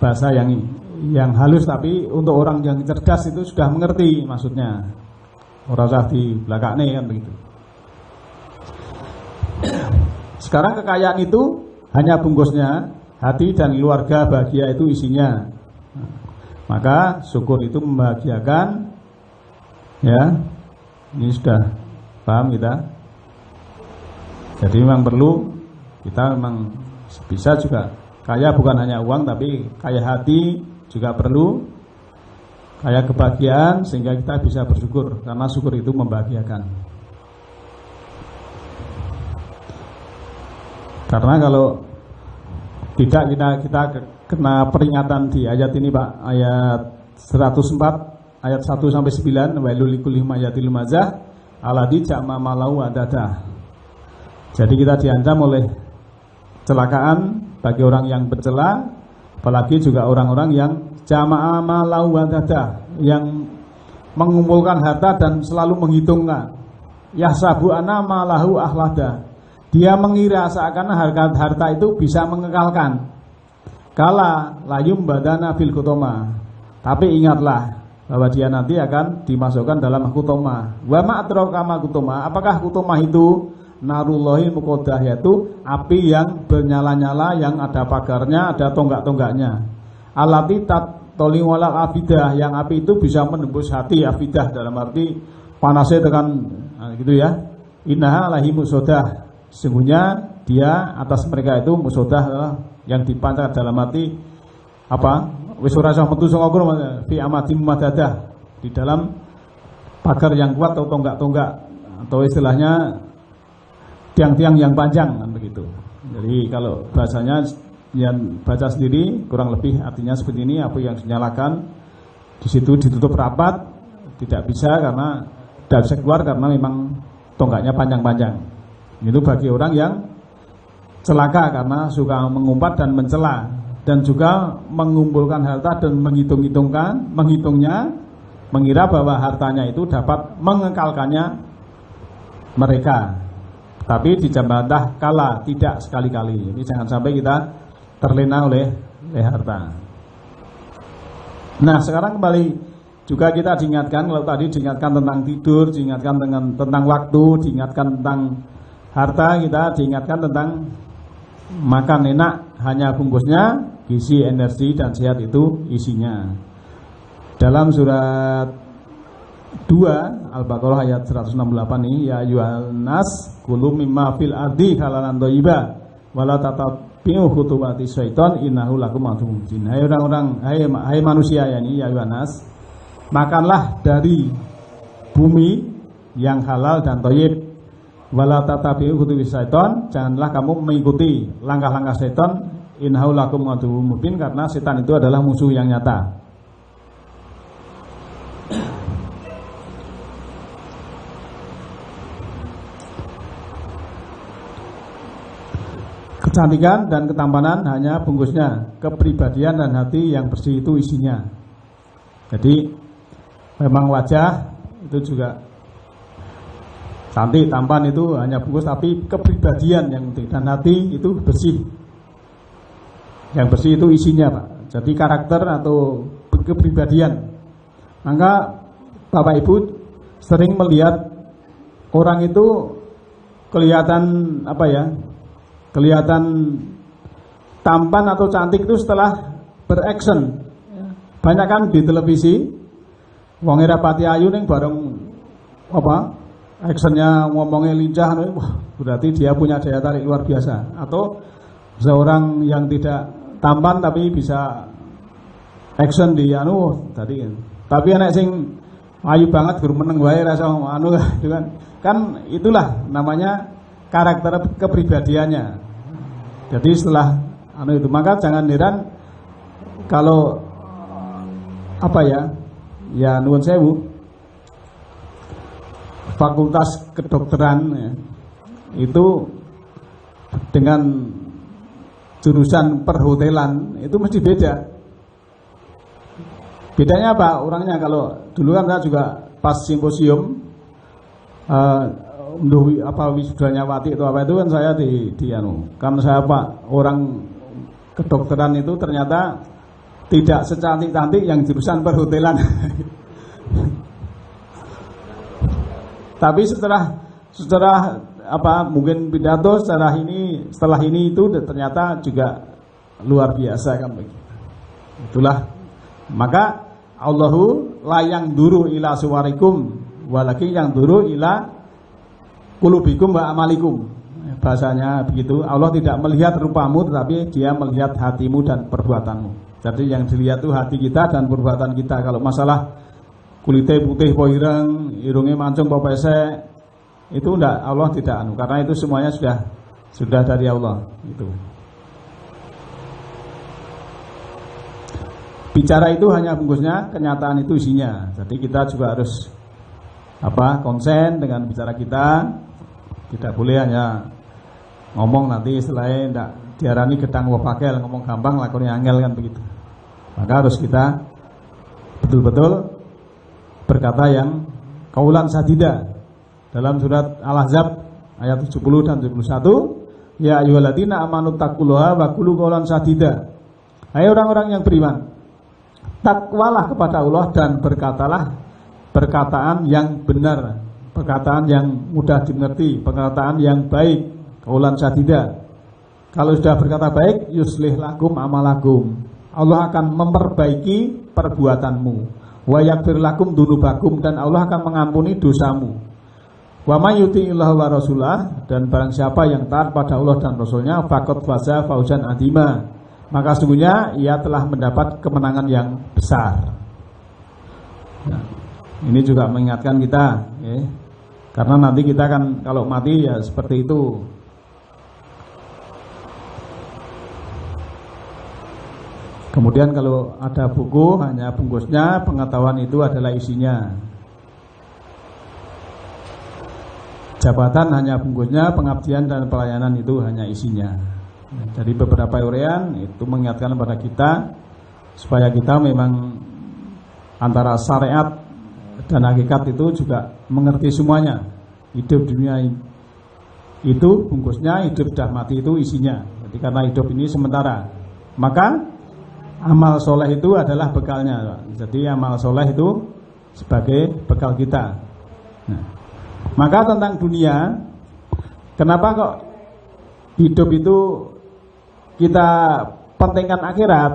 bahasa yang halus, tapi untuk orang yang cerdas itu sudah mengerti maksudnya. Orang usah di belakangnya kan begitu. Sekarang kekayaan itu hanya bungkusnya, hati dan keluarga bahagia itu isinya. Maka syukur itu membahagiakan, ya. Ini sudah paham kita. Jadi memang perlu kita memang bisa juga kaya bukan hanya uang, tapi kaya hati juga perlu, kaya kebahagiaan sehingga kita bisa bersyukur karena syukur itu membahagiakan. Karena kalau tidak kita kena peringatan di ayat ini, Pak, ayat 104 ayat 1 sampai 9, wailul likulli humayatil lumazah alladzi jama'a malahu adada. Jadi kita diancam oleh celakaan bagi orang yang bercela, apalagi juga orang-orang yang jama'a malahu adada, yang mengumpulkan harta dan selalu menghitungkan. Yahsabu anna malahu akhlada. Dia mengira seakan harta itu bisa mengekalkan. Kala layum badana fil kutoma. Tapi ingatlah bahwa dia nanti akan dimasukkan dalam kutoma. Wa ma adraka ma kutoma. Apakah kutoma itu? Narullahi muqaddah, yaitu api yang bernyala-nyala, yang ada pagarnya, ada tonggak-tonggaknya. Alati tatoli walal afidah, yang api itu bisa menembus hati afidah, dalam arti panasnya tekan gitu ya. Innaha lahi musodah. Sesungguhnya dia atas mereka itu musodah adalah yang dipancar, dalam arti apa? Wisura sahmetu songokur fi amadim madadah, di dalam pagar yang kuat atau tonggak-tonggak, atau istilahnya tiang-tiang yang panjang kan begitu. Jadi kalau bahasanya yang baca sendiri kurang lebih artinya seperti ini, apa yang dinyalakan di situ ditutup rapat, tidak bisa karena tidak bisa keluar karena memang tonggaknya panjang-panjang. Itu bagi orang yang celaka karena suka mengumpat dan mencela, dan juga mengumpulkan harta dan menghitungnya, mengira bahwa hartanya itu dapat mengekalkannya mereka. Tapi dijambantah kala, tidak sekali-kali. Ini jangan sampai kita terlena oleh harta. Nah, sekarang kembali juga kita diingatkan, kalau tadi diingatkan tentang tidur, diingatkan tentang waktu, diingatkan tentang harta, kita diingatkan tentang makan enak hanya bungkusnya, gizi, energi dan sehat itu isinya. Dalam surat 2 Al-Baqarah ayat 168 ini, ya ayyuhannas kulu mimma fil ardi halalan thayyiba wala tatabi'u khutuwati syaiton innahu lakum aduwwun mubin. Hai orang-orang, hai manusia, ya ini ya ayyuhannas, makanlah dari bumi yang halal dan thayyib. Wala tatabi'u khutuwati syaiton, janganlah kamu mengikuti langkah-langkah setan. Innahu lakum aduwwun mubin, karena setan itu adalah musuh yang nyata. Kecantikan dan ketampanan hanya bungkusnya, kepribadian dan hati yang bersih itu isinya. Jadi memang wajah itu juga cantik, tampan itu hanya bungkus, tapi kepribadian yang penting, dan hati itu bersih. Yang bersih itu isinya, Pak. Jadi karakter atau kepribadian. Maka Bapak Ibu sering melihat orang itu kelihatan apa ya? Kelihatan tampan atau cantik itu setelah beraction. Banyak kan di televisi, wong rapati ayu ning bareng apa? Actionnya ngomongnya lincah, wah berarti dia punya daya tarik luar biasa. Atau seorang yang tidak tampan tapi bisa action di tadi kan. Tapi anak sing ayu banget guru meneng wae rasa kan itulah namanya karakter kepribadiannya. Jadi setelah itu. Maka jangan heran kalau ya nuwun sewu, fakultas kedokteran ya, itu dengan jurusan perhotelan itu mesti beda. Bedanya apa? Orangnya kalau dulu kan saya juga pas simposium wisudanya Wati atau apa itu kan saya kan saya orang kedokteran itu ternyata tidak secantik-cantik yang jurusan perhotelan. Tapi setelah mungkin pidato setelah ini itu ternyata juga luar biasa kan begitu. Itulah maka Allahu layang duru ila suwarikum walaki yang duru ila kulubikum wa amalikum. Bahasanya begitu. Allah tidak melihat rupamu tetapi dia melihat hatimu dan perbuatanmu. Jadi yang dilihat itu hati kita dan perbuatan kita. Kalau masalah kulitnya putih po ireng, irungnya mancung po pesek, itu enggak, Allah tidak karena itu semuanya sudah dari Allah itu. Bicara itu hanya bungkusnya, kenyataan itu isinya. Jadi kita juga harus konsen dengan bicara kita. Tidak boleh hanya ngomong nanti istilahnya enggak diarani gedang wapakel, ngomong gampang lakonnya angel kan begitu. Maka harus kita betul-betul berkata yang kaulan sadida. Dalam surat Al-Ahzab ayat 70 dan 71, ya ayyuhalladzina amanu taqullaha wa qulu qaulan sadida. Hai orang-orang yang beriman, takwalah kepada Allah dan berkatalah perkataan yang benar, perkataan yang mudah dimengerti, perkataan yang baik, qaulan sadida. Kalau sudah berkata baik, yuslih lakum amalakum. Allah akan memperbaiki perbuatanmu. Wa yaghfir lakum dzunubakum, dan Allah akan mengampuni dosamu. Wa may yuti'illah wa rasulah, dan barang siapa yang taat pada Allah dan Rasulnya faqad faza fauzan azima, maka sesungguhnya ia telah mendapat kemenangan yang besar. Nah, ini juga mengingatkan kita ya. Karena nanti kita kan kalau mati ya seperti itu. Kemudian kalau ada buku hanya bungkusnya, pengetahuan itu adalah isinya. Jabatan hanya bungkusnya, pengabdian dan pelayanan itu hanya isinya. Jadi beberapa uraian itu mengingatkan kepada kita supaya kita memang antara syariat dan hakikat itu juga mengerti semuanya. Hidup dunia itu bungkusnya, hidup dah mati itu isinya. Jadi karena hidup ini sementara, maka amal soleh itu adalah bekalnya. Jadi amal soleh itu sebagai bekal kita. Nah, maka tentang dunia, kenapa kok hidup itu kita pentingkan akhirat?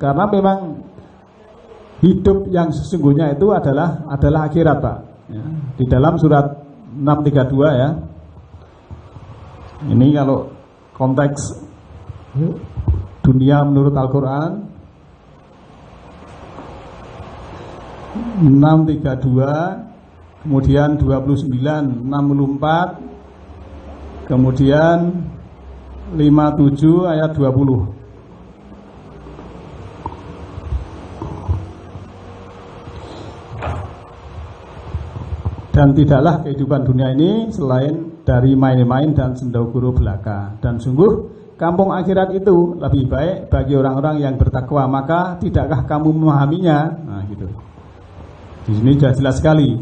Karena memang hidup yang sesungguhnya itu adalah akhirat, Pak. Ya, di dalam surat 632 ya. Ini kalau konteks dunia menurut Al-Quran 632, kemudian 29, 64, kemudian 57 ayat 20. Dan tidaklah kehidupan dunia ini selain dari main-main dan sendaguro belaka. Dan sungguh kampung akhirat itu lebih baik bagi orang-orang yang bertakwa. Maka tidakkah kamu memahaminya? Nah gitu. Di sini sudah jelas sekali.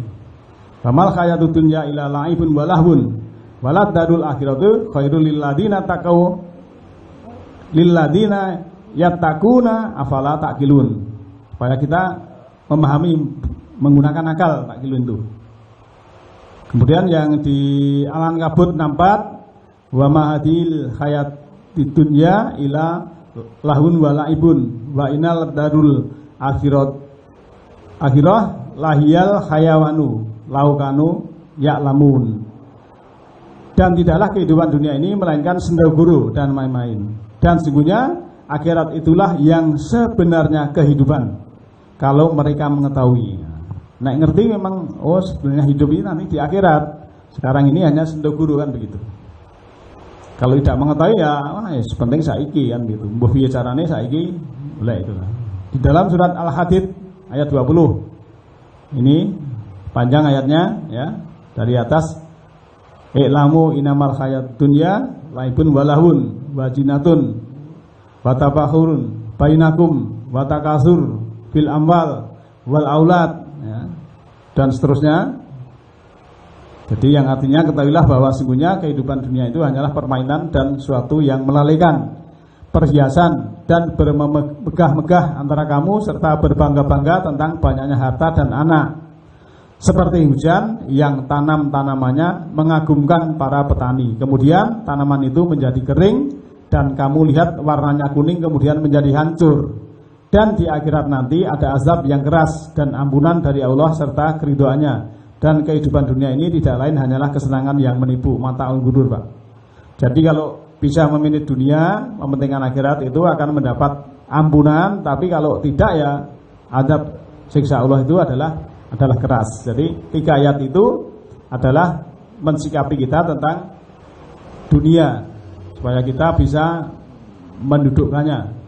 Famal hayatud dunya illa la'ibun wa lahwun walad darul akhiratu khairul lil ladina taqaw lil ladina yattaquna afala taqilun. Supaya kita memahami menggunakan akal taqilun itu. Kemudian yang di Al-Ankabut 64, wa mahadil hayat di dunya ila lahun wa laibun wa inal darul akhirah lahiyal hayawanu laukanu ya'lamun. Dan tidaklah kehidupan dunia ini melainkan sendaguro dan main-main. Dan sesungguhnya akhirat itulah yang sebenarnya kehidupan kalau mereka mengetahui. Nah ngerti memang, oh sebenarnya hidup ini nanti di akhirat. Sekarang ini hanya sendaguro kan begitu. Kalau tidak mengetahui ya penting saiki kan gitu. Mbah piye carane saiki boleh itu. Di dalam surat Al-Hadid ayat 20. Ini panjang ayatnya ya. Dari atas, i'lamu inamal hayat dunya laibun walahun wajinatun watafahurun bainakum watakasur fil amwal wal aulad ya. Dan seterusnya. Jadi yang artinya ketahuilah bahwa sesungguhnya kehidupan dunia itu hanyalah permainan dan suatu yang melalaikan, perhiasan dan bermegah-megah antara kamu serta berbangga-bangga tentang banyaknya harta dan anak. Seperti hujan yang tanam-tanamannya mengagumkan para petani. Kemudian tanaman itu menjadi kering dan kamu lihat warnanya kuning kemudian menjadi hancur. Dan di akhirat nanti ada azab yang keras dan ampunan dari Allah serta keridhoannya. Dan kehidupan dunia ini tidak lain hanyalah kesenangan yang menipu, mata'ul ghurur, Pak. Jadi kalau bisa memilih dunia, mementingkan akhirat itu akan mendapat ampunan, tapi kalau tidak ya azab siksa Allah itu adalah keras. Jadi 3 ayat itu adalah mensikapi kita tentang dunia supaya kita bisa mendudukkannya.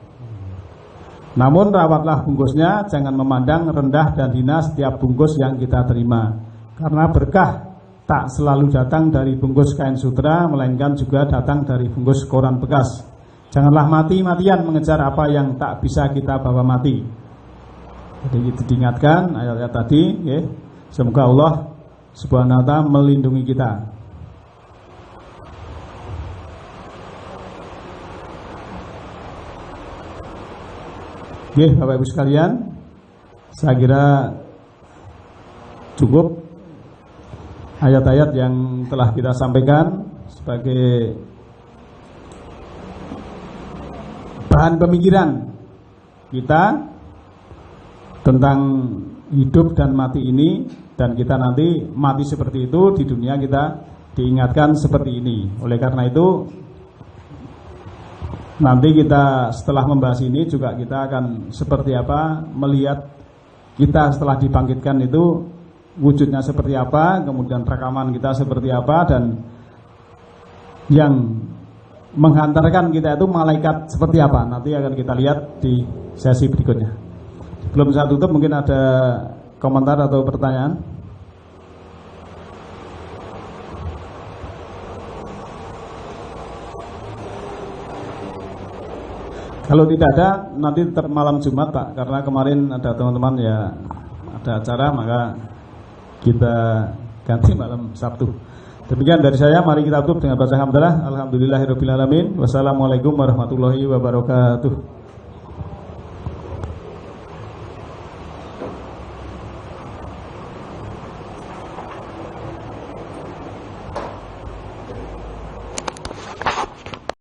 Namun rawatlah bungkusnya, jangan memandang rendah dan hina setiap bungkus yang kita terima. Karena berkah tak selalu datang dari bungkus kain sutra, melainkan juga datang dari bungkus koran bekas. Janganlah mati-matian mengejar apa yang tak bisa kita bawa mati. Jadi itu diingatkan ayat-ayat tadi ya. Semoga Allah Subhanahu wa ta'ala melindungi kita. Oke, Bapak Ibu sekalian, saya kira cukup ayat-ayat yang telah kita sampaikan sebagai bahan pemikiran kita tentang hidup dan mati ini, dan kita nanti mati seperti itu, di dunia kita diingatkan seperti ini. Oleh karena itu nanti kita setelah membahas ini juga kita akan seperti apa melihat kita setelah dibangkitkan itu wujudnya seperti apa, kemudian rekaman kita seperti apa, dan yang menghantarkan kita itu malaikat seperti apa. Nanti akan kita lihat di sesi berikutnya. Sebelum saya tutup, mungkin ada komentar atau pertanyaan. Kalau tidak ada, nanti tetap malam Jumat, Pak, karena kemarin ada teman-teman ya ada acara, maka kita ganti malam Sabtu. Demikian dari saya, mari kita tutup dengan baca hamdalah. Alhamdulillahirabbil alamin. Wassalamualaikum warahmatullahi wabarakatuh.